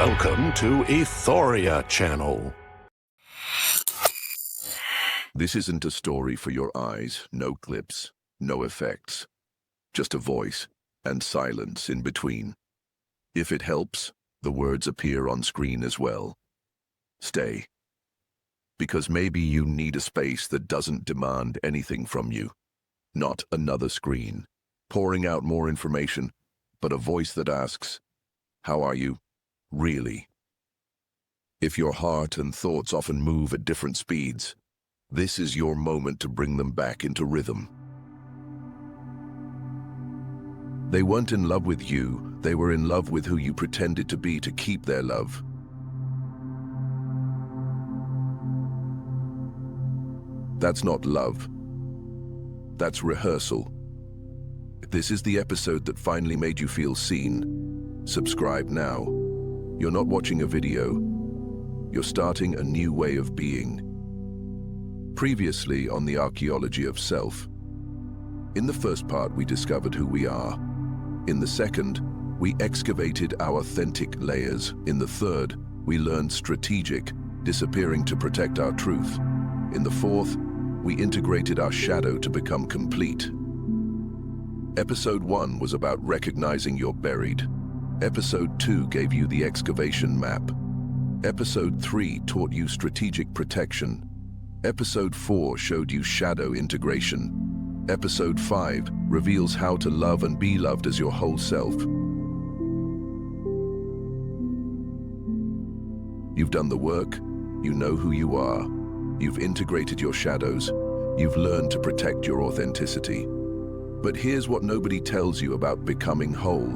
Welcome to Ethoria Channel. This isn't a story for your eyes, no clips, no effects. Just a voice and silence in between. If it helps, the words appear on screen as well. Stay. Because maybe you need a space that doesn't demand anything from you. Not another screen, pouring out more information, but a voice that asks, "How are you, really?" If your heart and thoughts often move at different speeds, this is your moment to bring them back into rhythm. They weren't in love with you, they were in love with who you pretended to be to keep their love. That's not love. That's rehearsal. This is the episode that finally made you feel seen. Subscribe now. You're not watching a video. You're starting a new way of being. Previously on the Archaeology of Self. In the first part, we discovered who we are. In the second, we excavated our authentic layers. In the third, we learned strategic, disappearing to protect our truth. In the fourth, we integrated our shadow to become complete. Episode 1 was about recognizing you're buried. Episode 2 gave you the excavation map. Episode 3 taught you strategic protection. Episode 4 showed you shadow integration. Episode 5 reveals how to love and be loved as your whole self. You've done the work, you know who you are. You've integrated your shadows, you've learned to protect your authenticity. But here's what nobody tells you about becoming whole.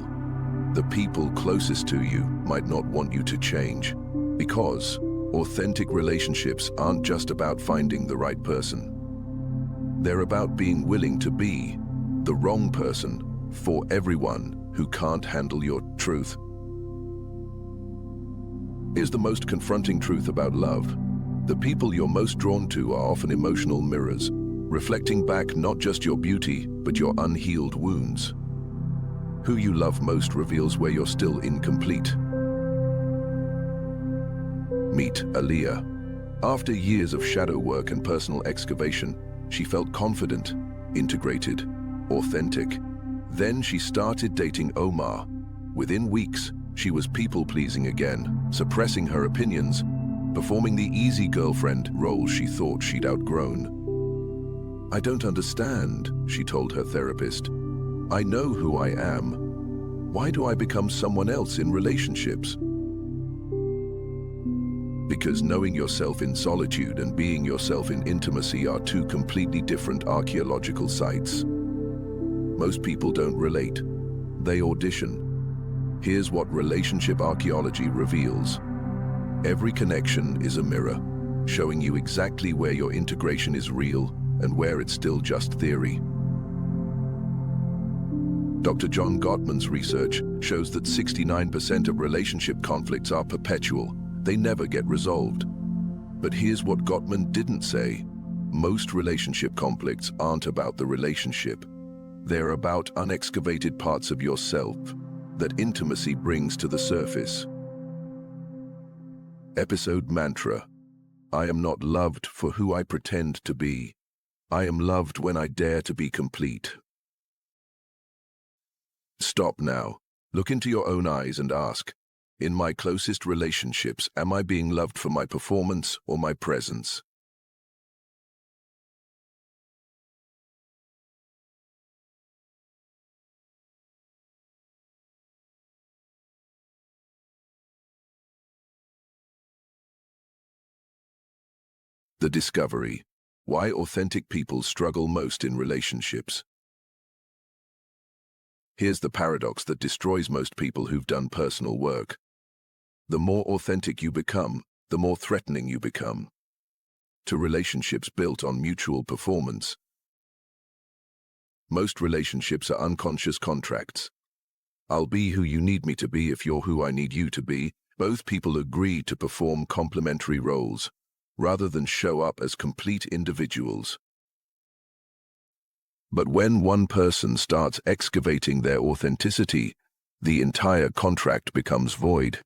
The people closest to you might not want you to change, because authentic relationships aren't just about finding the right person. They're about being willing to be the wrong person for everyone who can't handle your truth. Here's the most confronting truth about love. The people you're most drawn to are often emotional mirrors, reflecting back not just your beauty, but your unhealed wounds. Who you love most reveals where you're still incomplete. Meet Aaliyah. After years of shadow work and personal excavation, she felt confident, integrated, authentic. Then she started dating Omar. Within weeks, she was people-pleasing again, suppressing her opinions, performing the easy girlfriend role she thought she'd outgrown. "I don't understand," she told her therapist. "I know who I am. Why do I become someone else in relationships?" Because knowing yourself in solitude and being yourself in intimacy are two completely different archaeological sites. Most people don't relate. They audition. Here's what relationship archaeology reveals. Every connection is a mirror, showing you exactly where your integration is real and where it's still just theory. Dr. John Gottman's research shows that 69% of relationship conflicts are perpetual. They never get resolved. But here's what Gottman didn't say. Most relationship conflicts aren't about the relationship. They're about unexcavated parts of yourself that intimacy brings to the surface. Episode Mantra. I am not loved for who I pretend to be. I am loved when I dare to be complete. Stop now. Look into your own eyes and ask, in my closest relationships, am I being loved for my performance or my presence? The discovery. Why authentic people struggle most in relationships. Here's the paradox that destroys most people who've done personal work. The more authentic you become, the more threatening you become to relationships built on mutual performance. Most relationships are unconscious contracts. I'll be who you need me to be if you're who I need you to be. Both people agree to perform complementary roles, rather than show up as complete individuals. But when one person starts excavating their authenticity, the entire contract becomes void.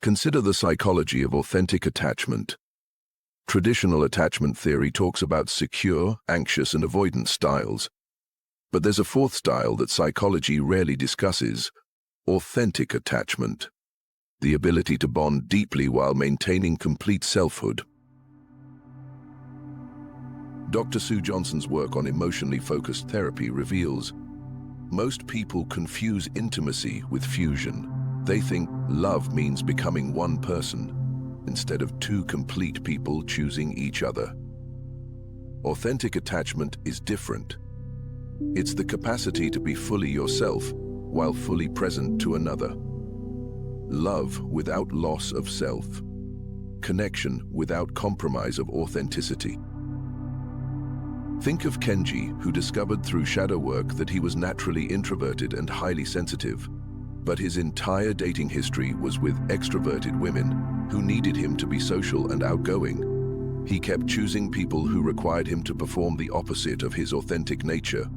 Consider the psychology of authentic attachment. Traditional attachment theory talks about secure, anxious, and avoidant styles. But there's a fourth style that psychology rarely discusses: authentic attachment. The ability to bond deeply while maintaining complete selfhood. Dr. Sue Johnson's work on emotionally focused therapy reveals most people confuse intimacy with fusion. They think love means becoming one person, instead of two complete people choosing each other. Authentic attachment is different. It's the capacity to be fully yourself while fully present to another. Love without loss of self. Connection without compromise of authenticity. Think of Kenji, who discovered through shadow work that he was naturally introverted and highly sensitive, but his entire dating history was with extroverted women who needed him to be social and outgoing. He kept choosing people who required him to perform the opposite of his authentic nature.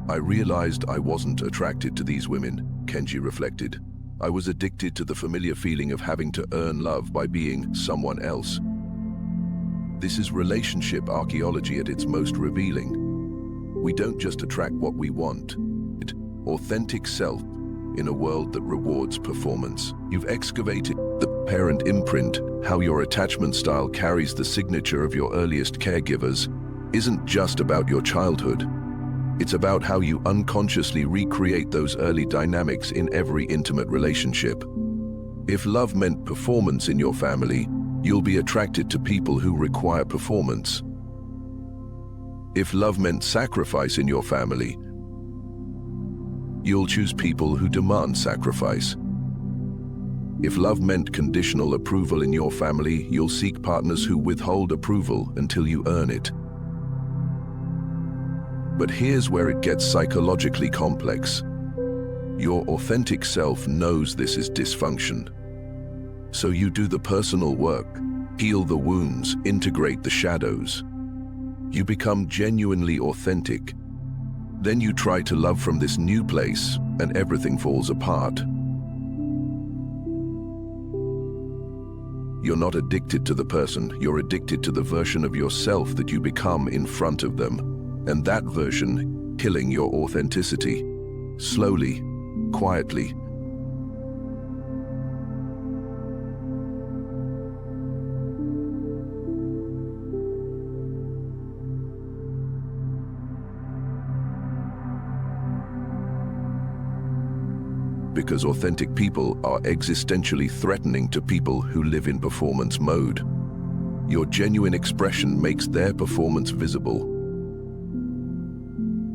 I realized I wasn't attracted to these women, Kenji reflected. I was addicted to the familiar feeling of having to earn love by being someone else. This is relationship archaeology at its most revealing. We don't just attract what we want. Authentic self in a world that rewards performance. You've excavated the parent imprint. How your attachment style carries the signature of your earliest caregivers isn't just about your childhood. It's about how you unconsciously recreate those early dynamics in every intimate relationship. If love meant performance in your family, you'll be attracted to people who require performance. If love meant sacrifice in your family, you'll choose people who demand sacrifice. If love meant conditional approval in your family, you'll seek partners who withhold approval until you earn it. But here's where it gets psychologically complex. Your authentic self knows this is dysfunction. So you do the personal work, heal the wounds, integrate the shadows. You become genuinely authentic. Then you try to love from this new place, and everything falls apart. You're not addicted to the person, you're addicted to the version of yourself that you become in front of them. And that version, killing your authenticity. Slowly, quietly. Because authentic people are existentially threatening to people who live in performance mode. Your genuine expression makes their performance visible.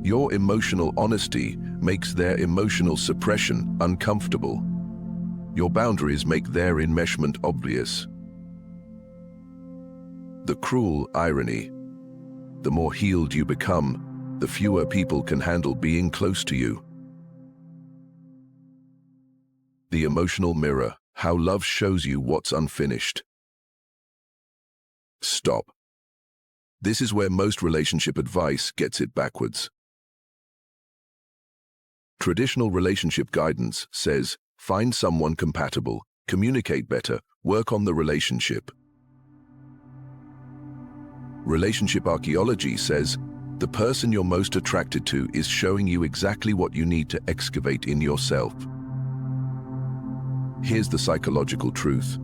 Your emotional honesty makes their emotional suppression uncomfortable. Your boundaries make their enmeshment obvious. The cruel irony: the more healed you become, the fewer people can handle being close to you. The emotional mirror: how love shows you what's unfinished. Stop. This is where most relationship advice gets it backwards. Traditional relationship guidance says, find someone compatible, communicate better, work on the relationship. Relationship archaeology says, the person you're most attracted to is showing you exactly what you need to excavate in yourself. Here's the psychological truth.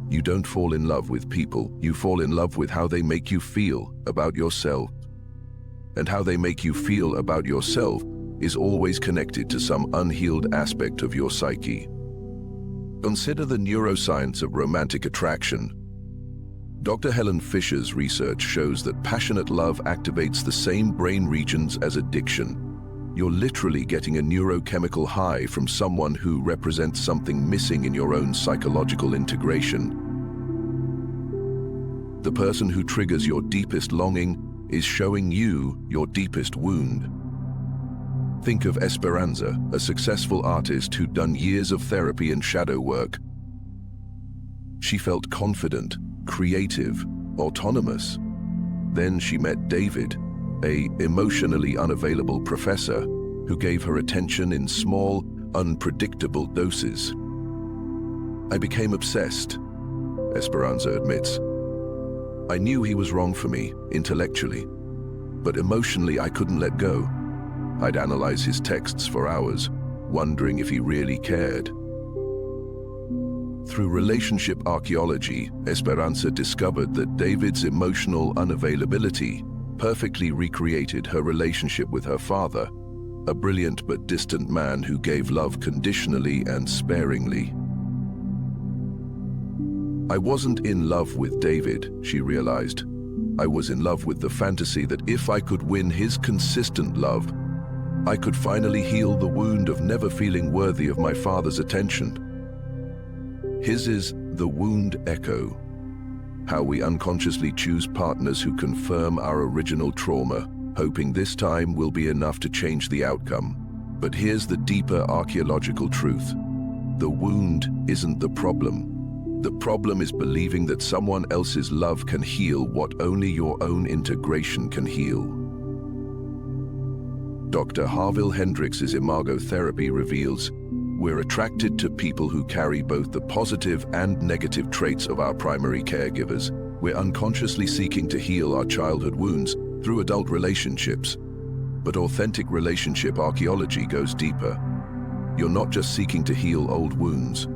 You don't fall in love with people, you fall in love with how they make you feel about yourself. And how they make you feel about yourself is always connected to some unhealed aspect of your psyche. Consider the neuroscience of romantic attraction. Dr. Helen Fisher's research shows that passionate love activates the same brain regions as addiction. You're literally getting a neurochemical high from someone who represents something missing in your own psychological integration. The person who triggers your deepest longing is showing you your deepest wound. Think of Esperanza, a successful artist who'd done years of therapy and shadow work. She felt confident, creative, autonomous. Then she met David, an emotionally unavailable professor who gave her attention in small, unpredictable doses. I became obsessed, Esperanza admits. I knew he was wrong for me, intellectually, but emotionally I couldn't let go. I'd analyze his texts for hours, wondering if he really cared. Through relationship archaeology, Esperanza discovered that David's emotional unavailability perfectly recreated her relationship with her father, a brilliant but distant man who gave love conditionally and sparingly. I wasn't in love with David, she realized. I was in love with the fantasy that if I could win his consistent love, I could finally heal the wound of never feeling worthy of my father's attention. His is the wound echo, how we unconsciously choose partners who confirm our original trauma, hoping this time will be enough to change the outcome. But here's the deeper archaeological truth. The wound isn't the problem. The problem is believing that someone else's love can heal what only your own integration can heal. Dr. Harville Hendrix's imago therapy reveals we're attracted to people who carry both the positive and negative traits of our primary caregivers. We're unconsciously seeking to heal our childhood wounds through adult relationships. But authentic relationship archaeology goes deeper. You're not just seeking to heal old wounds.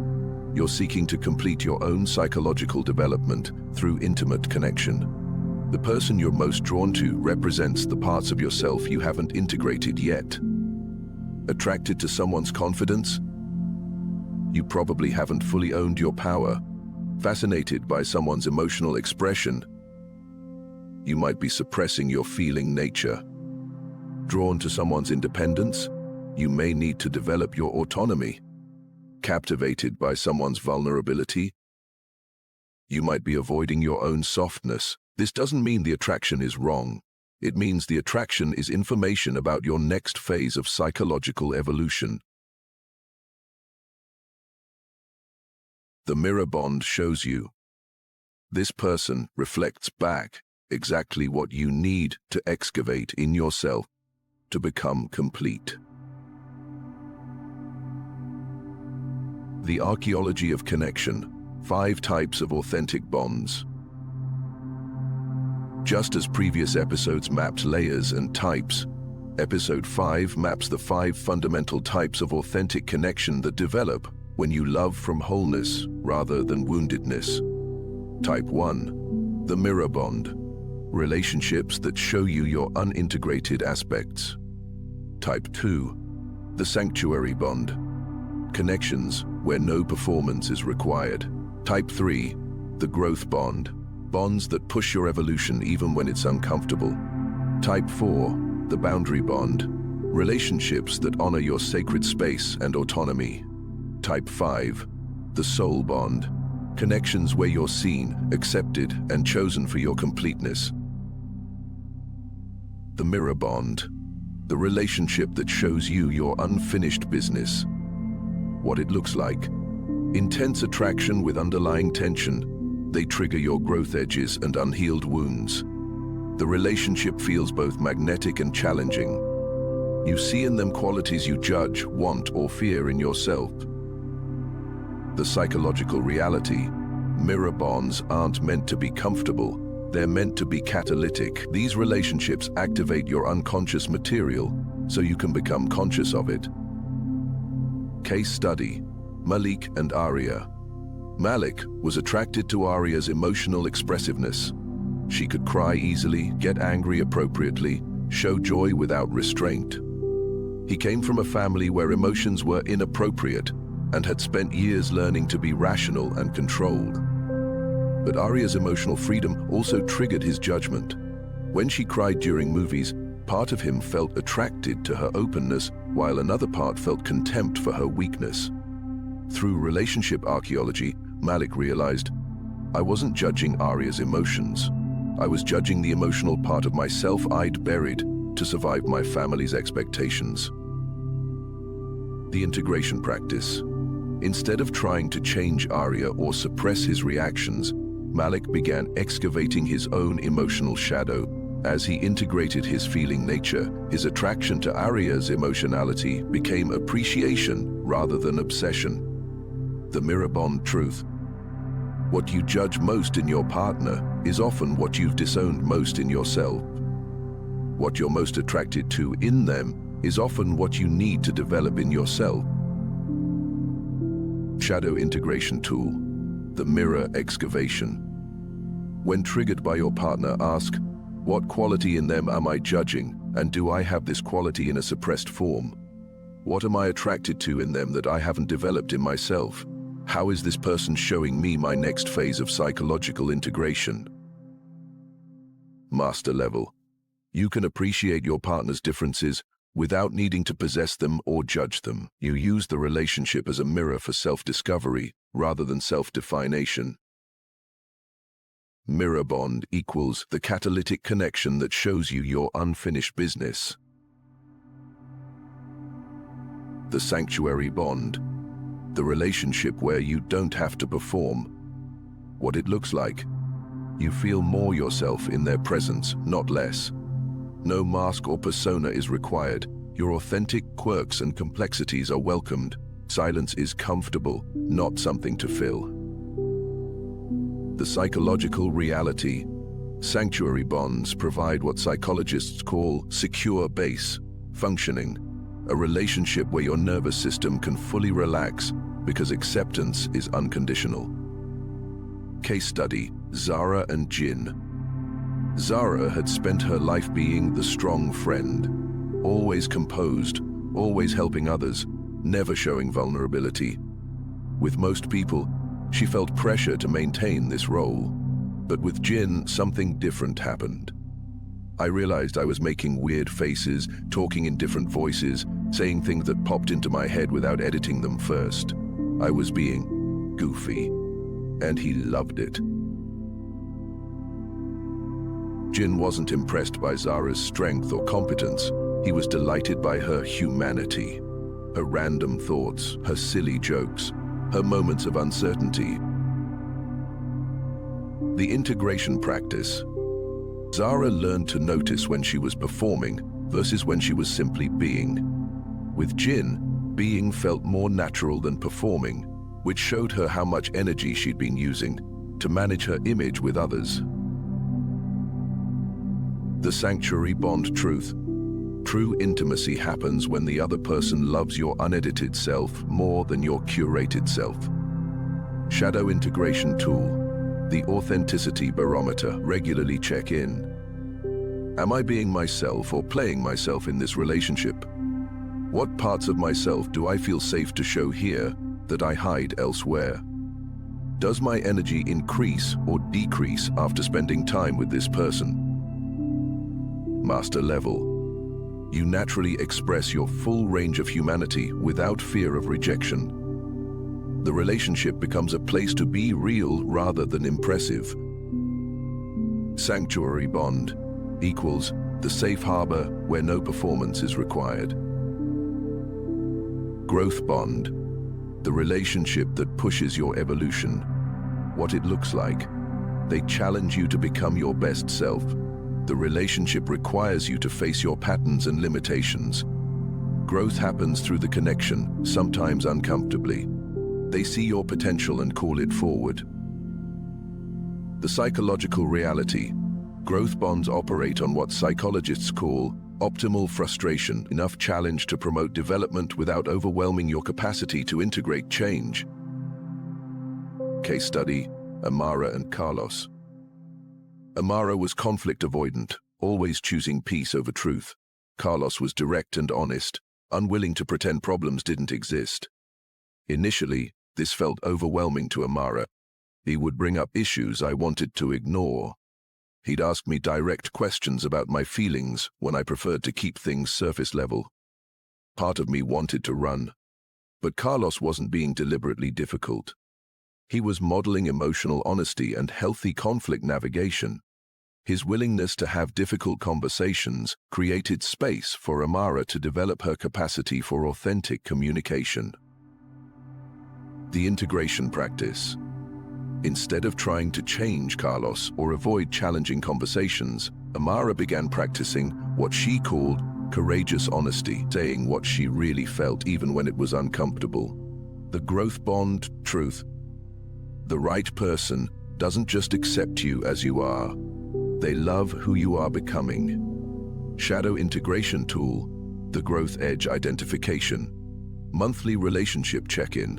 You're seeking to complete your own psychological development through intimate connection. The person you're most drawn to represents the parts of yourself you haven't integrated yet. Attracted to someone's confidence? You probably haven't fully owned your power. Fascinated by someone's emotional expression? You might be suppressing your feeling nature. Drawn to someone's independence? You may need to develop your autonomy. Captivated by someone's vulnerability? You might be avoiding your own softness. This doesn't mean the attraction is wrong. It means the attraction is information about your next phase of psychological evolution. The mirror bond shows you. This person reflects back exactly what you need to excavate in yourself to become complete. The archaeology of connection, 5 types of authentic bonds. Just as previous episodes mapped layers and types, Episode 5 maps the 5 fundamental types of authentic connection that develop when you love from wholeness rather than woundedness. Type 1, the mirror bond, relationships that show you your unintegrated aspects. Type 2, the sanctuary bond, connections where no performance is required. Type 3, the growth bond, bonds that push your evolution even when it's uncomfortable. Type 4, the boundary bond, relationships that honor your sacred space and autonomy. Type 5, the soul bond, connections where you're seen, accepted, and chosen for your completeness. The mirror bond, the relationship that shows you your unfinished business. What it looks like. Intense attraction with underlying tension. They trigger your growth edges and unhealed wounds. The relationship feels both magnetic and challenging. You see in them qualities you judge, want, or fear in yourself. The psychological reality. Mirror bonds aren't meant to be comfortable. They're meant to be catalytic. These relationships activate your unconscious material so you can become conscious of it. Case study, Malik and Aria. Malik was attracted to Aria's emotional expressiveness. She could cry easily, get angry appropriately, show joy without restraint. He came from a family where emotions were inappropriate and had spent years learning to be rational and controlled. But Aria's emotional freedom also triggered his judgment. When she cried during movies, part of him felt attracted to her openness, while another part felt contempt for her weakness. Through relationship archaeology, Malik realized, I wasn't judging Aria's emotions. I was judging the emotional part of myself I'd buried to survive my family's expectations. The integration practice. Instead of trying to change Aria or suppress his reactions, Malik began excavating his own emotional shadow. As he integrated his feeling nature, his attraction to Aria's emotionality became appreciation rather than obsession. The mirror bond truth. What you judge most in your partner is often what you've disowned most in yourself. What you're most attracted to in them is often what you need to develop in yourself. Shadow integration tool. The mirror excavation. When triggered by your partner, ask, what quality in them am I judging, and do I have this quality in a suppressed form? What am I attracted to in them that I haven't developed in myself? How is this person showing me my next phase of psychological integration? Master level. You can appreciate your partner's differences without needing to possess them or judge them. You use the relationship as a mirror for self-discovery rather than self-definition. Mirror bond equals the catalytic connection that shows you your unfinished business. The sanctuary bond. The relationship where you don't have to perform. What it looks like. You feel more yourself in their presence, not less. No mask or persona is required. Your authentic quirks and complexities are welcomed. Silence is comfortable, not something to fill. The psychological reality. Sanctuary bonds provide what psychologists call secure base functioning, a relationship where your nervous system can fully relax because acceptance is unconditional. Case study, Zara and Jin. Zara had spent her life being the strong friend, always composed, always helping others, never showing vulnerability. With most people, she felt pressure to maintain this role. But with Jin, something different happened. I realized I was making weird faces, talking in different voices, saying things that popped into my head without editing them first. I was being goofy, and he loved it. Jin wasn't impressed by Zara's strength or competence. He was delighted by her humanity, her random thoughts, her silly jokes, her moments of uncertainty. The integration practice. Zara learned to notice when she was performing versus when she was simply being. With Jin, being felt more natural than performing, which showed her how much energy she'd been using to manage her image with others. The sanctuary bond truth. True intimacy happens when the other person loves your unedited self more than your curated self. Shadow integration tool. The authenticity barometer. Regularly check in. Am I being myself or playing myself in this relationship? What parts of myself do I feel safe to show here that I hide elsewhere? Does my energy increase or decrease after spending time with this person? Master level. You naturally express your full range of humanity without fear of rejection. The relationship becomes a place to be real rather than impressive. Sanctuary bond equals the safe harbor where no performance is required. Growth bond, the relationship that pushes your evolution. What it looks like. They challenge you to become your best self. The relationship requires you to face your patterns and limitations. Growth happens through the connection, sometimes uncomfortably. They see your potential and call it forward. The psychological reality. Growth bonds operate on what psychologists call optimal frustration, enough challenge to promote development without overwhelming your capacity to integrate change. Case study, Amara and Carlos. Amara was conflict avoidant, always choosing peace over truth. Carlos was direct and honest, unwilling to pretend problems didn't exist. Initially, this felt overwhelming to Amara. He would bring up issues I wanted to ignore. He'd ask me direct questions about my feelings when I preferred to keep things surface level. Part of me wanted to run, but Carlos wasn't being deliberately difficult. He was modeling emotional honesty and healthy conflict navigation. His willingness to have difficult conversations created space for Amara to develop her capacity for authentic communication. The integration practice. Instead of trying to change Carlos or avoid challenging conversations, Amara began practicing what she called courageous honesty, saying what she really felt even when it was uncomfortable. The growth bond truth. The right person doesn't just accept you as you are. They love who you are becoming. Shadow integration tool. The growth edge identification. Monthly relationship check-in.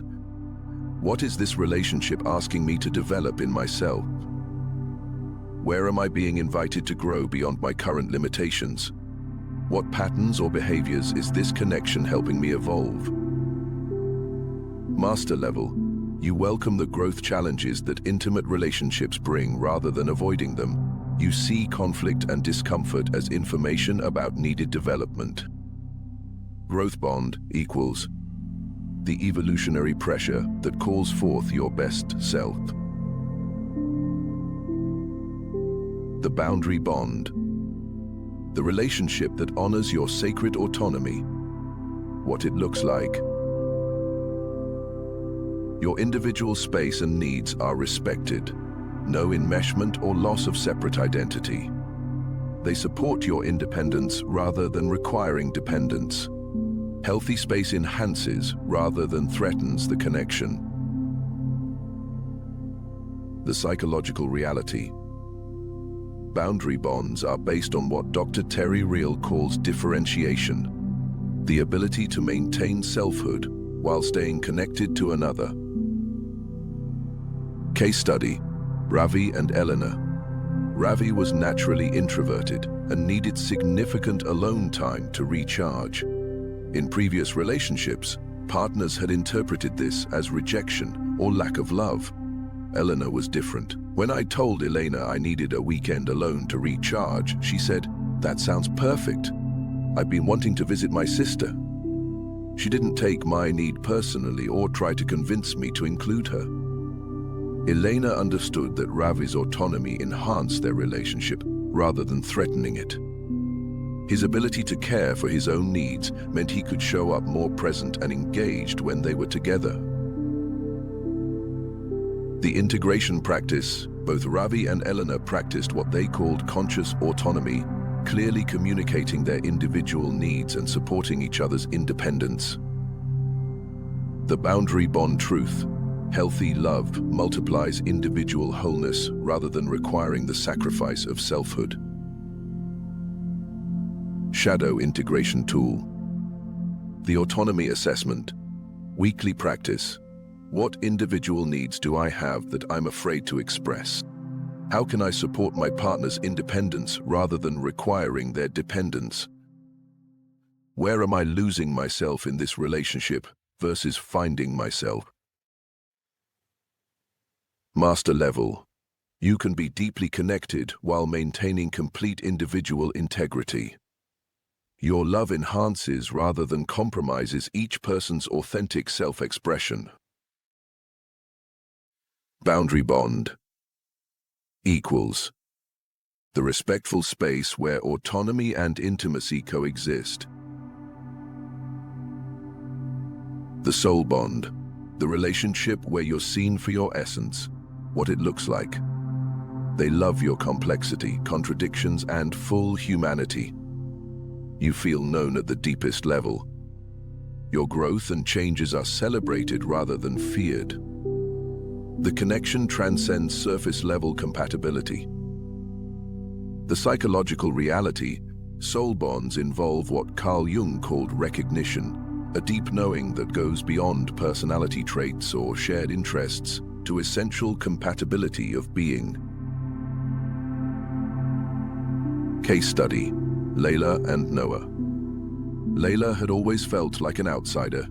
What is this relationship asking me to develop in myself? Where am I being invited to grow beyond my current limitations? What patterns or behaviors is this connection helping me evolve? Master level. You welcome the growth challenges that intimate relationships bring rather than avoiding them. You see conflict and discomfort as information about needed development. Growth bond equals the evolutionary pressure that calls forth your best self. The boundary bond. The relationship that honors your sacred autonomy. What it looks like. Your individual space and needs are respected. No enmeshment or loss of separate identity. They support your independence rather than requiring dependence. Healthy space enhances rather than threatens the connection. The psychological reality. Boundary bonds are based on what Dr. Terry Real calls differentiation, the ability to maintain selfhood while staying connected to another. Case study, Ravi and Eleanor. Ravi was naturally introverted and needed significant alone time to recharge. In previous relationships, partners had interpreted this as rejection or lack of love. Eleanor was different. When I told Elena I needed a weekend alone to recharge, she said, "That sounds perfect. I've been wanting to visit my sister." She didn't take my need personally or try to convince me to include her. Elena understood that Ravi's autonomy enhanced their relationship rather than threatening it. His ability to care for his own needs meant he could show up more present and engaged when they were together. The integration practice, both Ravi and Eleanor practiced what they called conscious autonomy, clearly communicating their individual needs and supporting each other's independence. The boundary bond truth. Healthy love multiplies individual wholeness rather than requiring the sacrifice of selfhood. Shadow integration tool. The autonomy assessment. Weekly practice. What individual needs do I have that I'm afraid to express? How can I support my partner's independence rather than requiring their dependence? Where am I losing myself in this relationship versus finding myself? Master level. You can be deeply connected while maintaining complete individual integrity. Your love enhances rather than compromises each person's authentic self-expression. Boundary bond equals the respectful space where autonomy and intimacy coexist. The soul bond, the relationship where you're seen for your essence, what it looks like. They love your complexity, contradictions, and full humanity. You feel known at the deepest level. Your growth and changes are celebrated rather than feared. The connection transcends surface-level compatibility. The psychological reality, soul bonds involve what Carl Jung called recognition, a deep knowing that goes beyond personality traits or shared interests to essential compatibility of being. Case study, Layla and Noah. Layla had always felt like an outsider,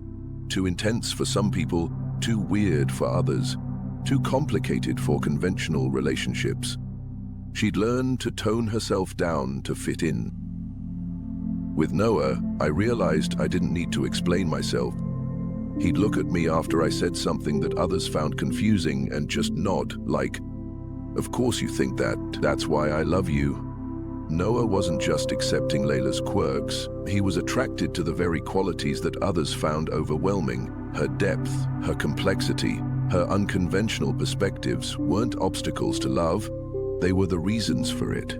too intense for some people, too weird for others, too complicated for conventional relationships. She'd learned to tone herself down to fit in. With Noah, I realized I didn't need to explain myself. He'd look at me after I said something that others found confusing and just nod, like, "Of course you think that, that's why I love you." Noah wasn't just accepting Layla's quirks, he was attracted to the very qualities that others found overwhelming. Her depth, her complexity, her unconventional perspectives weren't obstacles to love, they were the reasons for it.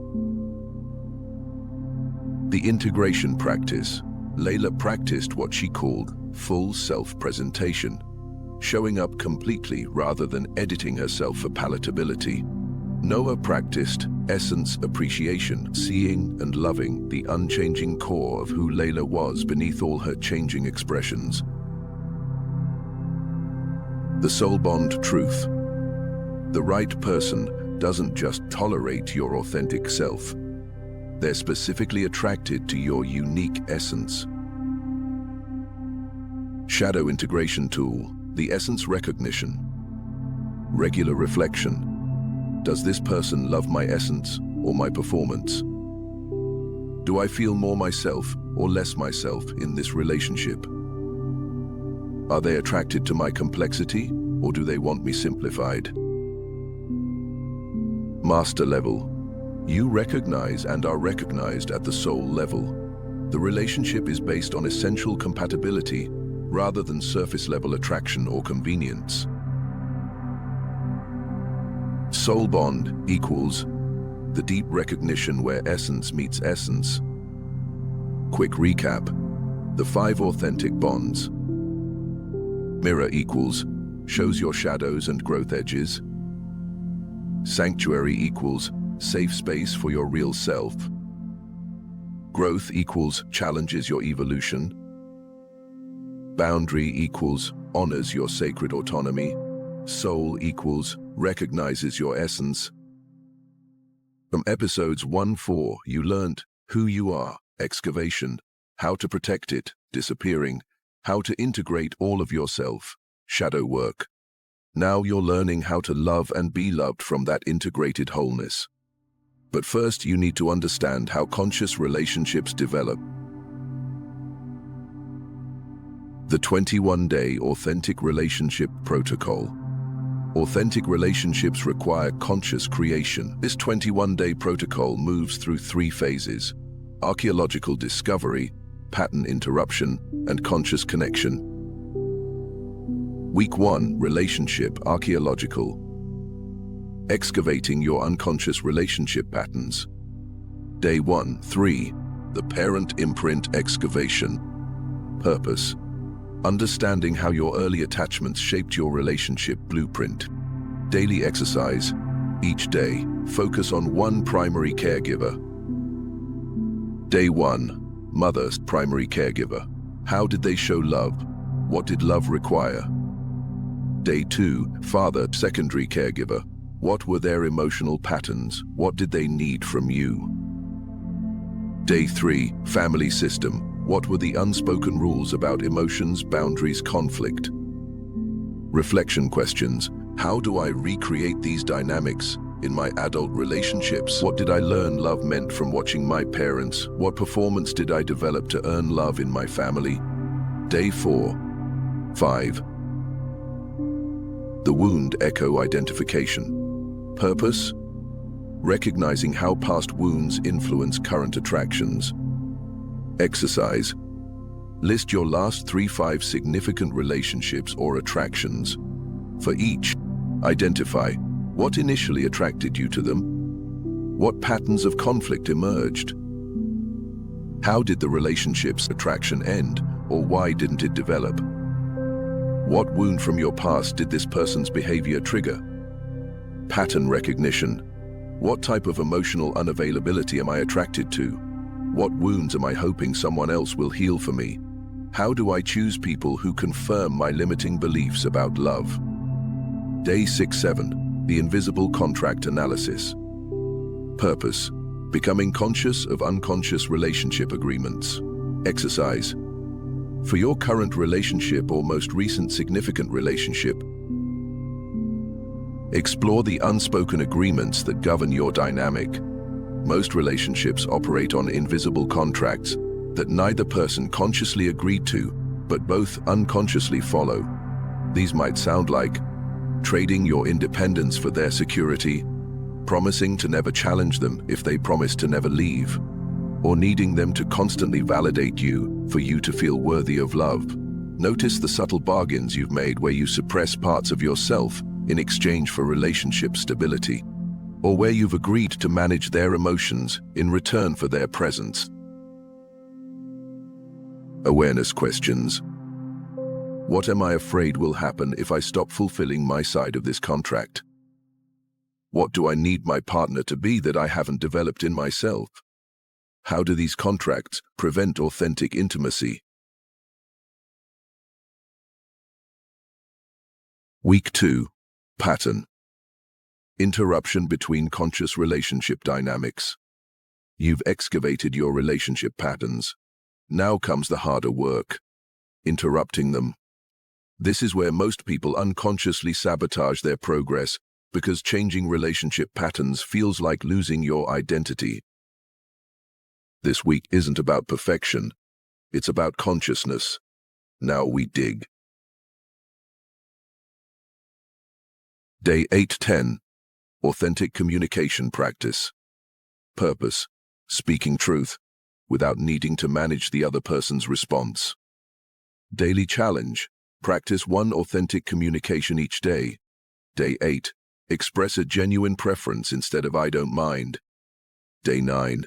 The integration practice. Layla practiced what she called full self-presentation. showing up completely rather than editing herself for palatability. Noah practiced essence appreciation, seeing and loving the unchanging core of who Layla was beneath all her changing expressions. The soul bond truth. The right person doesn't just tolerate your authentic self. They're specifically attracted to your unique essence. Shadow integration tool, the essence recognition. Regular reflection. Does this person love my essence or my performance? Do I feel more myself or less myself in this relationship? Are they attracted to my complexity or do they want me simplified? Master level. You recognize and are recognized at the soul level. The relationship is based on essential compatibility rather than surface-level attraction or convenience. Soul bond equals the deep recognition where essence meets essence. Quick recap: the 5 authentic bonds. Mirror equals shows your shadows and growth edges. Sanctuary equals safe space for your real self. Growth equals challenges your evolution. Boundary equals honors your sacred autonomy. Soul equals recognizes your essence. From episodes 1-4, you learned who you are, excavation, how to protect it, disappearing, how to integrate all of yourself, shadow work. Now you're learning how to love and be loved from that integrated wholeness. But first, you need to understand how conscious relationships develop. The 21-day Authentic Relationship Protocol. Authentic relationships require conscious creation. This 21-day protocol moves through 3 phases: archaeological discovery, pattern interruption, and conscious connection. Week 1, Relationship Archaeological. Excavating your unconscious relationship patterns. Day 1-3, the Parent Imprint Excavation. Purpose: understanding how your early attachments shaped your relationship blueprint. Daily exercise. Each day, focus on one primary caregiver. Day 1, Mother's primary caregiver. How did they show love? What did love require? Day 2, Father secondary caregiver. What were their emotional patterns? What did they need from you? Day 3, Family system. What were the unspoken rules about emotions, boundaries, conflict? Reflection questions. How do I recreate these dynamics in my adult relationships? What did I learn love meant from watching my parents? What performance did I develop to earn love in my family? Day 4-5. The Wound Echo Identification. Purpose: recognizing how past wounds influence current attractions. Exercise: list your last 3-5 significant relationships or attractions. For each, identify what initially attracted you to them. What patterns of conflict emerged? How did the relationship's attraction end, or why didn't it develop? What wound from your past did this person's behavior trigger? Pattern recognition. What type of emotional unavailability am I attracted to? What wounds am I hoping someone else will heal for me? How do I choose people who confirm my limiting beliefs about love? Day 6-7, the Invisible Contract Analysis. Purpose: becoming conscious of unconscious relationship agreements. Exercise: for your current relationship or most recent significant relationship, explore the unspoken agreements that govern your dynamic. Most relationships operate on invisible contracts that neither person consciously agreed to, but both unconsciously follow. These might sound like trading your independence for their security, promising to never challenge them if they promise to never leave, or needing them to constantly validate you for you to feel worthy of love. Notice the subtle bargains you've made where you suppress parts of yourself in exchange for relationship stability, or where you've agreed to manage their emotions in return for their presence. Awareness questions. What am I afraid will happen if I stop fulfilling my side of this contract? What do I need my partner to be that I haven't developed in myself? How do these contracts prevent authentic intimacy? Week 2. Pattern. Interruption between conscious relationship dynamics. You've excavated your relationship patterns. Now comes the harder work, interrupting them. This is where most people unconsciously sabotage their progress because changing relationship patterns feels like losing your identity. This week isn't about perfection, it's about consciousness. Now we dig. Day 8-10. Authentic communication practice. Purpose: speaking truth without needing to manage the other person's response. Daily challenge: practice one authentic communication each day. Day 8. Express a genuine preference instead of "I don't mind." Day 9.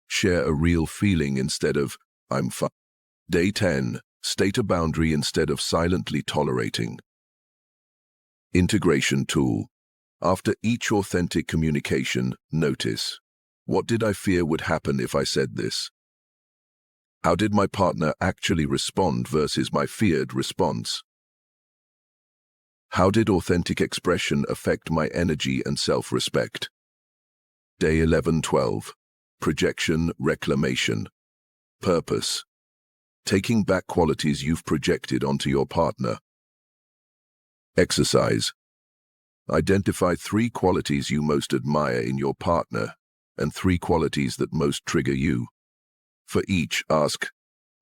Share a real feeling instead of "I'm fine." Day 10. State a boundary instead of silently tolerating. Integration tool. After each authentic communication, notice: what did I fear would happen if I said this? How did my partner actually respond versus my feared response? How did authentic expression affect my energy and self-respect? Day 11-12. Projection reclamation. Purpose: taking back qualities you've projected onto your partner. Exercise: identify 3 qualities you most admire in your partner and 3 qualities that most trigger you. For each, ask,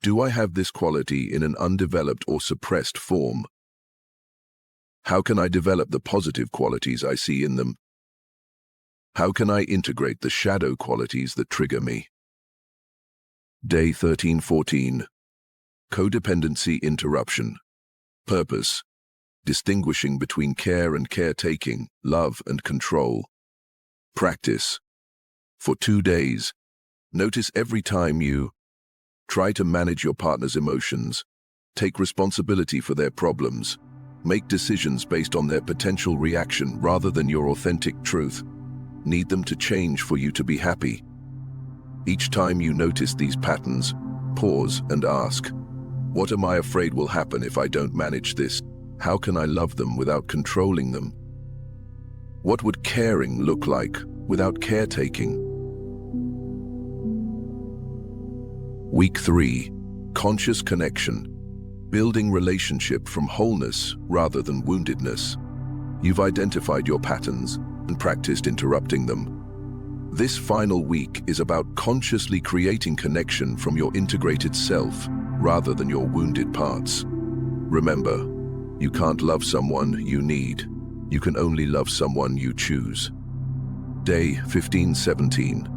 do I have this quality in an undeveloped or suppressed form? How can I develop the positive qualities I see in them? How can I integrate the shadow qualities that trigger me? Day 13-14. Codependency interruption. Purpose: distinguishing between care and caretaking, love and control. Practice. For 2 days, notice every time you try to manage your partner's emotions, take responsibility for their problems, make decisions based on their potential reaction rather than your authentic truth, need them to change for you to be happy. Each time you notice these patterns, pause and ask, what am I afraid will happen if I don't manage this? How can I love them without controlling them? What would caring look like without caretaking? Week 3. Conscious connection. Building relationship from wholeness rather than woundedness. You've identified your patterns and practiced interrupting them. This final week is about consciously creating connection from your integrated self rather than your wounded parts. Remember, you can't love someone you need. You can only love someone you choose. Day 15-17.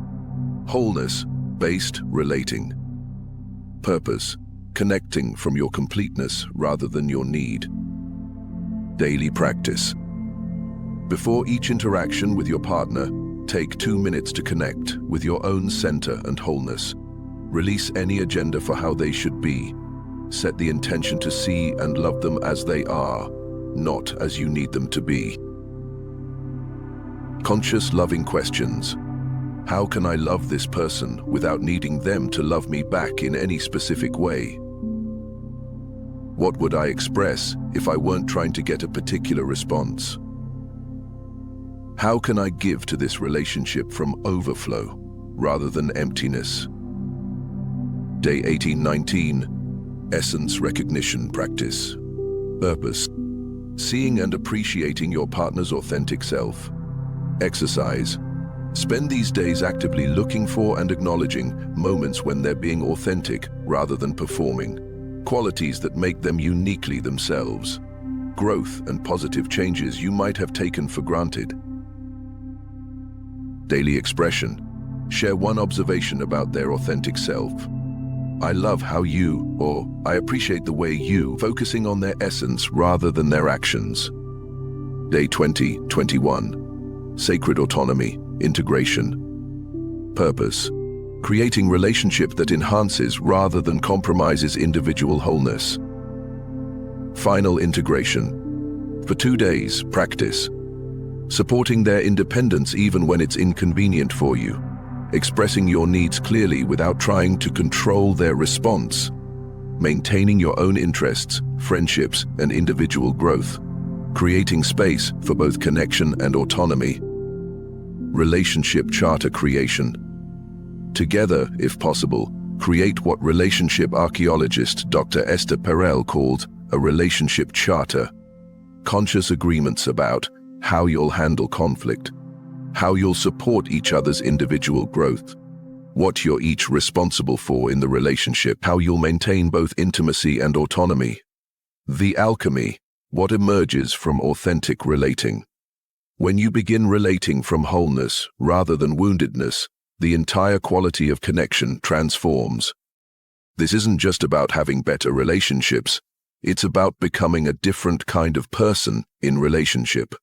Wholeness-based relating. Purpose: connecting from your completeness rather than your need. Daily practice. Before each interaction with your partner, take 2 minutes to connect with your own center and wholeness. Release any agenda for how they should be. Set the intention to see and love them as they are, not as you need them to be. Conscious loving questions. How can I love this person without needing them to love me back in any specific way? What would I express if I weren't trying to get a particular response? How can I give to this relationship from overflow rather than emptiness? Day 18-19. Essence recognition practice. Purpose: seeing and appreciating your partner's authentic self. Exercise: spend these days actively looking for and acknowledging moments when they're being authentic rather than performing, qualities that make them uniquely themselves, growth and positive changes you might have taken for granted. Daily expression: share one observation about their authentic self. I love how you, or I appreciate the way you, focusing on their essence rather than their actions. Day 20-21. Sacred autonomy, integration. Purpose: creating relationship that enhances rather than compromises individual wholeness. Final integration. For 2 days, practice. Supporting their independence even when it's inconvenient for you. Expressing your needs clearly without trying to control their response. Maintaining your own interests, friendships, and individual growth. Creating space for both connection and autonomy. Relationship charter creation. Together, if possible, create what relationship archaeologist Dr. Esther Perel called a relationship charter. Conscious agreements about how you'll handle conflict, how you'll support each other's individual growth, what you're each responsible for in the relationship, how you'll maintain both intimacy and autonomy. The alchemy, what emerges from authentic relating. When you begin relating from wholeness rather than woundedness, the entire quality of connection transforms. This isn't just about having better relationships, it's about becoming a different kind of person in relationship.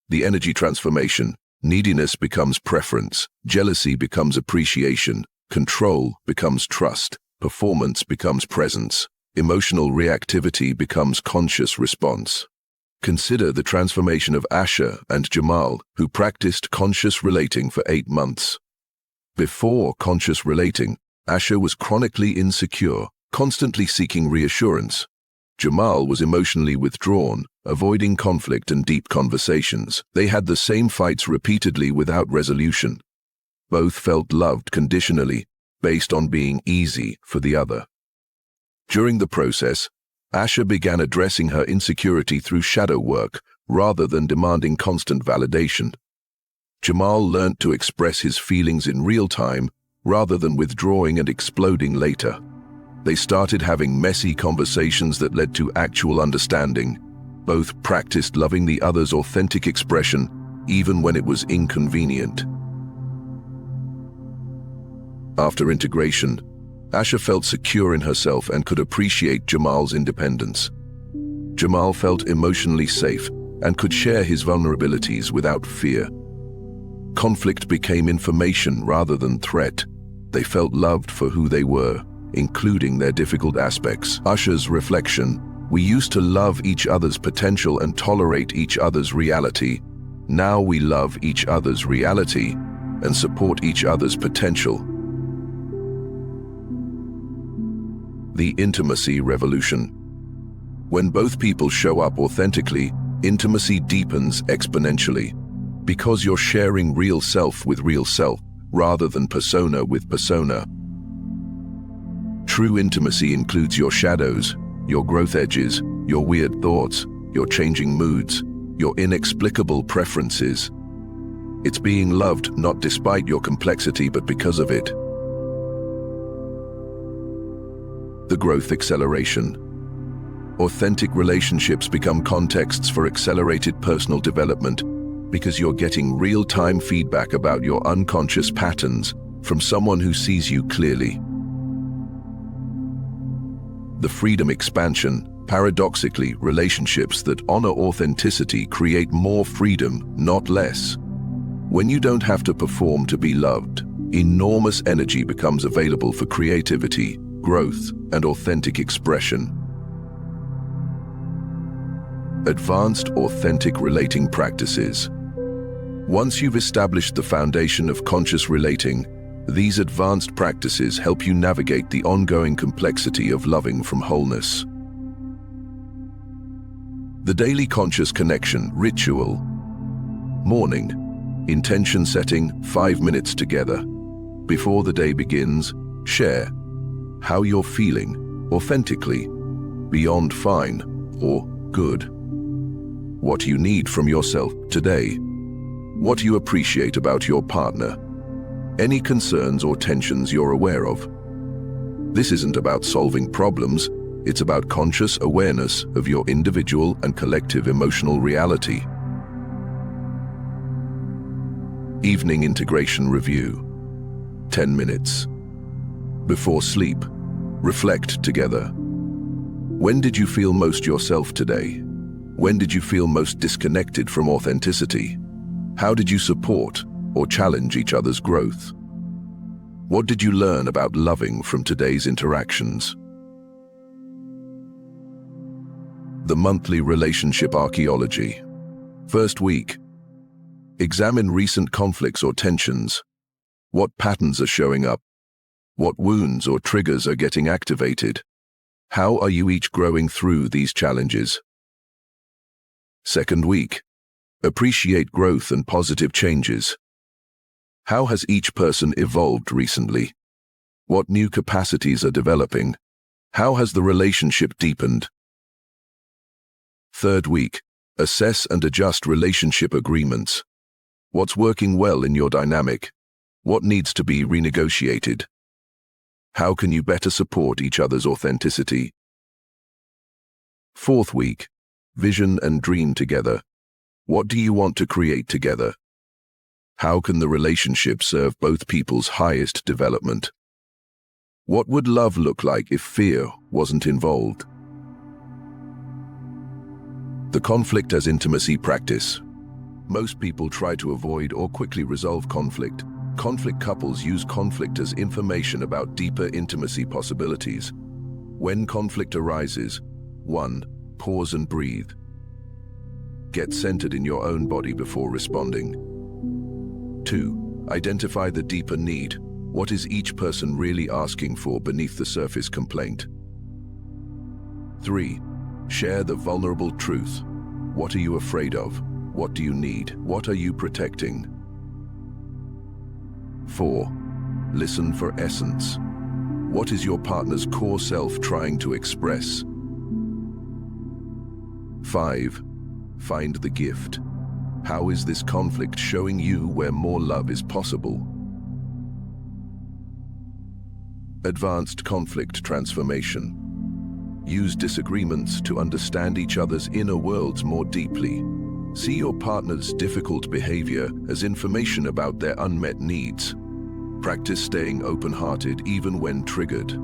The energy transformation, neediness becomes preference, jealousy becomes appreciation, control becomes trust, performance becomes presence, emotional reactivity becomes conscious response. Consider the transformation of Asha and Jamal, who practiced conscious relating for 8 months. Before conscious relating, Asha was chronically insecure, constantly seeking reassurance. Jamal was emotionally withdrawn, avoiding conflict and deep conversations. They had the same fights repeatedly without resolution. Both felt loved conditionally, based on being easy for the other. During the process, Asha began addressing her insecurity through shadow work rather than demanding constant validation. Jamal learned to express his feelings in real time rather than withdrawing and exploding later. They started having messy conversations that led to actual understanding. Both practiced loving the other's authentic expression, even when it was inconvenient. After integration, Asha felt secure in herself and could appreciate Jamal's independence. Jamal felt emotionally safe and could share his vulnerabilities without fear. Conflict became information rather than threat. They felt loved for who they were, including their difficult aspects. Asha's reflection: we used to love each other's potential and tolerate each other's reality. Now we love each other's reality and support each other's potential. The intimacy revolution. When both people show up authentically, intimacy deepens exponentially. Because you're sharing real self with real self, rather than persona with persona. True intimacy includes your shadows, your growth edges, your weird thoughts, your changing moods, your inexplicable preferences. It's being loved not despite your complexity but because of it. The growth acceleration. Authentic relationships become contexts for accelerated personal development because you're getting real-time feedback about your unconscious patterns from someone who sees you clearly. The freedom expansion. Paradoxically, relationships that honor authenticity create more freedom, not less. When you don't have to perform to be loved, enormous energy becomes available for creativity, growth, and authentic expression. Advanced authentic relating practices. Once you've established the foundation of conscious relating, these advanced practices help you navigate the ongoing complexity of loving from wholeness. The daily conscious connection ritual. Morning. Intention setting, 5 minutes together. Before the day begins, share how you're feeling, authentically, beyond fine or good. What you need from yourself today. What you appreciate about your partner. Any concerns or tensions you're aware of. This isn't about solving problems, it's about conscious awareness of your individual and collective emotional reality. Evening integration review. 10 minutes. Before sleep, reflect together. When did you feel most yourself today? When did you feel most disconnected from authenticity? How did you support or challenge each other's growth? What did you learn about loving from today's interactions? The monthly relationship archaeology. First week. Examine recent conflicts or tensions. What patterns are showing up? What wounds or triggers are getting activated? How are you each growing through these challenges? Second week. Appreciate growth and positive changes. How has each person evolved recently? What new capacities are developing? How has the relationship deepened? Third week. Assess and adjust relationship agreements. What's working well in your dynamic? What needs to be renegotiated? How can you better support each other's authenticity? Fourth week. Vision and dream together. What do you want to create together? How can the relationship serve both people's highest development? What would love look like if fear wasn't involved? The conflict as intimacy practice. Most people try to avoid or quickly resolve conflict. Conflict couples use conflict as information about deeper intimacy possibilities. When conflict arises, 1. Pause and breathe. Get centered in your own body before responding. 2. Identify the deeper need. What is each person really asking for beneath the surface complaint? 3. Share the vulnerable truth. What are you afraid of? What do you need? What are you protecting? 4. Listen for essence. What is your partner's core self trying to express? 5. Find the gift. How is this conflict showing you where more love is possible? Advanced conflict transformation. Use disagreements to understand each other's inner worlds more deeply. See your partner's difficult behavior as information about their unmet needs. Practice staying open-hearted even when triggered.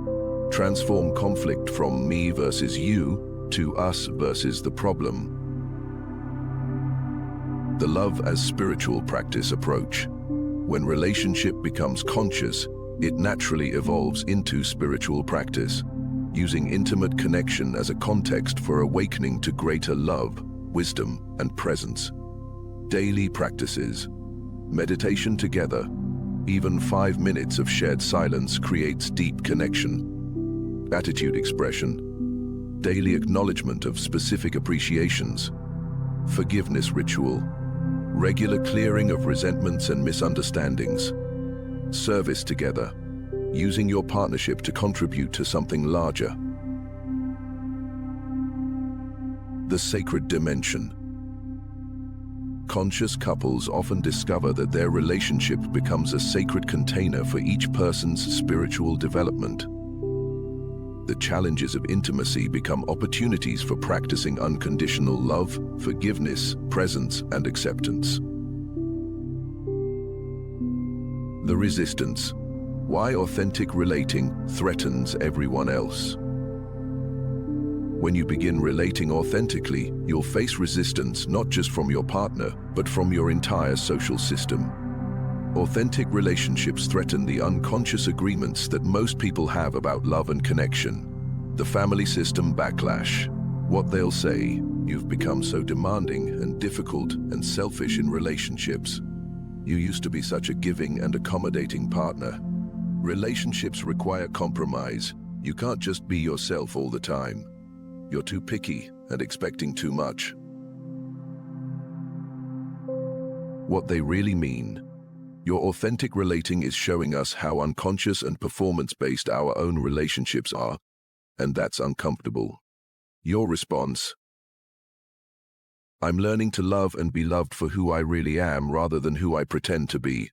Transform conflict from me versus you to us versus the problem. The love as spiritual practice approach. When relationship becomes conscious, it naturally evolves into spiritual practice, using intimate connection as a context for awakening to greater love, wisdom, and presence. Daily practices. Meditation together. Even 5 minutes of shared silence creates deep connection. Gratitude expression. Daily acknowledgement of specific appreciations. Forgiveness ritual. Regular clearing of resentments and misunderstandings. Service together. Using your partnership to contribute to something larger. The sacred dimension. Conscious couples often discover that their relationship becomes a sacred container for each person's spiritual development. The challenges of intimacy become opportunities for practicing unconditional love, forgiveness, presence, and acceptance. The resistance. Why authentic relating threatens everyone else. When you begin relating authentically, you'll face resistance not just from your partner, but from your entire social system. Authentic relationships threaten the unconscious agreements that most people have about love and connection. The family system backlash. What they'll say, you've become so demanding and difficult and selfish in relationships. You used to be such a giving and accommodating partner. Relationships require compromise. You can't just be yourself all the time. You're too picky and expecting too much. What they really mean. Your authentic relating is showing us how unconscious and performance-based our own relationships are, and that's uncomfortable. Your response. I'm learning to love and be loved for who I really am rather than who I pretend to be.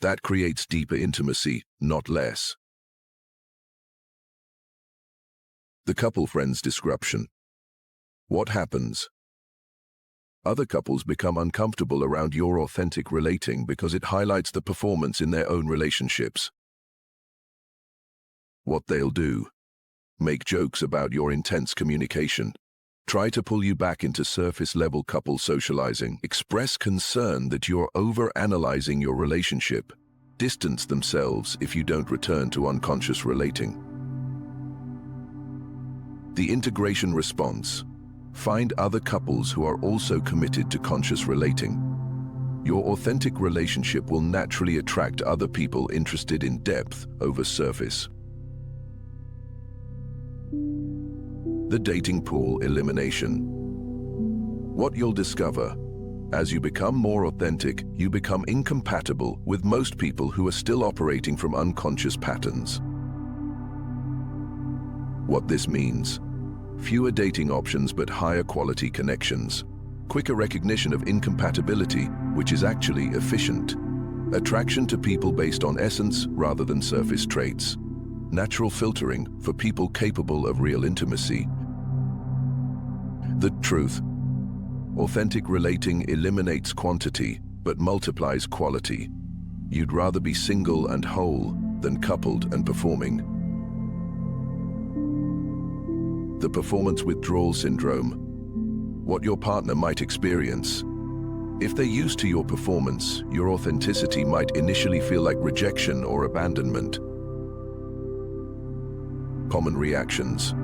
That creates deeper intimacy, not less. The couple friends disruption. What happens? Other couples become uncomfortable around your authentic relating because it highlights the performance in their own relationships. What they'll do. Make jokes about your intense communication. Try to pull you back into surface-level couple socializing. Express concern that you're over-analyzing your relationship. Distance themselves if you don't return to unconscious relating. The integration response. Find other couples who are also committed to conscious relating. Your authentic relationship will naturally attract other people interested in depth over surface. The dating pool elimination. What you'll discover: as you become more authentic, you become incompatible with most people who are still operating from unconscious patterns. What this means: fewer dating options but higher quality connections. Quicker recognition of incompatibility, which is actually efficient. Attraction to people based on essence rather than surface traits. Natural filtering for people capable of real intimacy. The truth: authentic relating eliminates quantity but multiplies quality. You'd rather be single and whole than coupled and performing. The performance withdrawal syndrome. What your partner might experience. If they're used to your performance, your authenticity might initially feel like rejection or abandonment. Common reactions.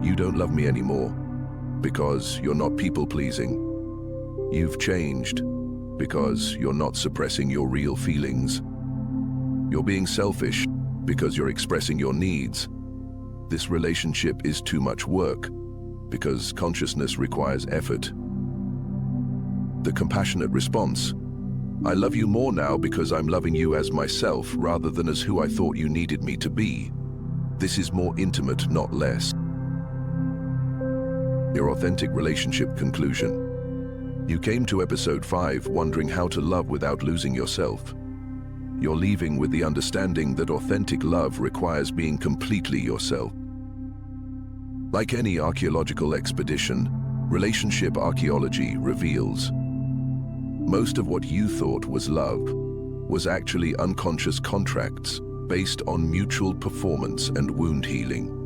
You don't love me anymore because you're not people-pleasing. You've changed because you're not suppressing your real feelings. You're being selfish because you're expressing your needs. This relationship is too much work because consciousness requires effort. The compassionate response: I love you more now because I'm loving you as myself rather than as who I thought you needed me to be. This is more intimate, not less. Your authentic relationship conclusion. You came to episode 5 wondering how to love without losing yourself. You're leaving with the understanding that authentic love requires being completely yourself. Like any archaeological expedition, relationship archaeology reveals most of what you thought was love was actually unconscious contracts based on mutual performance and wound healing.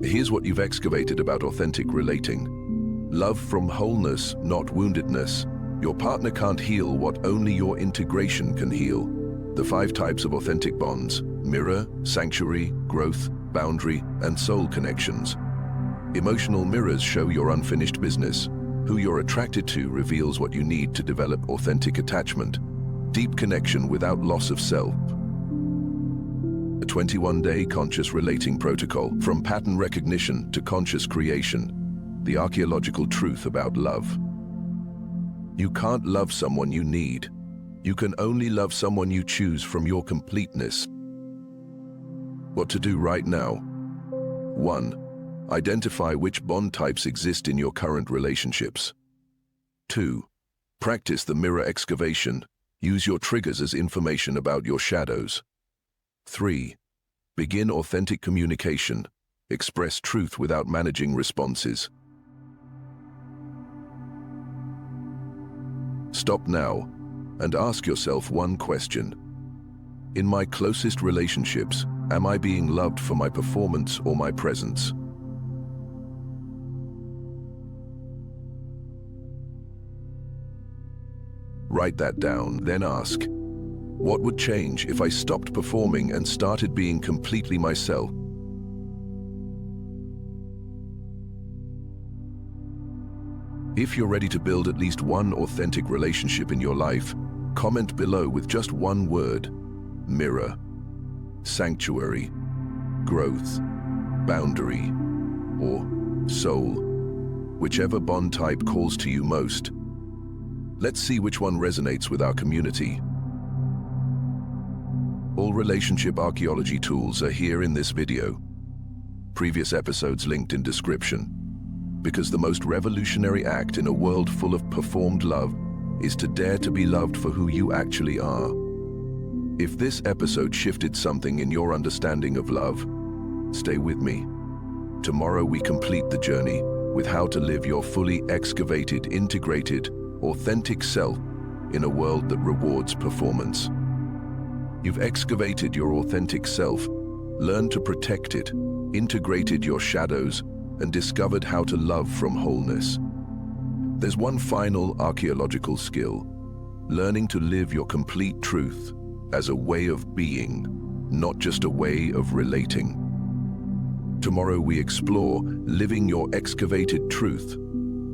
Here's what you've excavated about authentic relating. Love from wholeness, not woundedness. Your partner can't heal what only your integration can heal. The 5 types of authentic bonds: mirror, sanctuary, growth, boundary, and soul connections. Emotional mirrors show your unfinished business. Who you're attracted to reveals what you need to develop authentic attachment. Deep connection without loss of self. A 21-day conscious relating protocol, from pattern recognition to conscious creation. The archaeological truth about love. You can't love someone you need. You can only love someone you choose from your completeness. What to do right now? 1. Identify which bond types exist in your current relationships. 2. Practice the mirror excavation. Use your triggers as information about your shadows. 3. Begin authentic communication. Express truth without managing responses. Stop now and ask yourself one question. In my closest relationships, am I being loved for my performance or my presence? Write that down, then ask, what would change if I stopped performing and started being completely myself? If you're ready to build at least one authentic relationship in your life, comment below with just one word: mirror, sanctuary, growth, boundary, or soul, whichever bond type calls to you most. Let's see which one resonates with our community. All relationship archaeology tools are here in this video. Previous episodes linked in description. Because the most revolutionary act in a world full of performed love is to dare to be loved for who you actually are. If this episode shifted something in your understanding of love, stay with me. Tomorrow we complete the journey with how to live your fully excavated, integrated, authentic self in a world that rewards performance. You've excavated your authentic self, learned to protect it, integrated your shadows, and discovered how to love from wholeness. There's one final archaeological skill: learning to live your complete truth as a way of being, not just a way of relating. Tomorrow we explore living your excavated truth,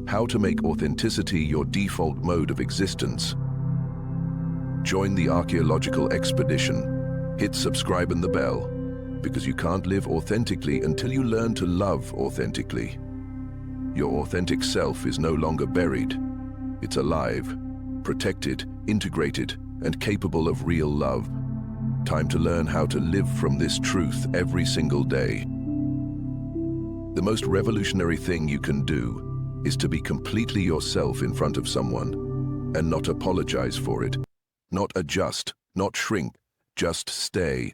how to make authenticity your default mode of existence. Join the archaeological expedition. Hit subscribe and the bell, because you can't live authentically until you learn to love authentically. Your authentic self is no longer buried. It's alive, protected, integrated, and capable of real love. Time to learn how to live from this truth every single day. The most revolutionary thing you can do is to be completely yourself in front of someone and not apologize for it. Not adjust, not shrink, just stay.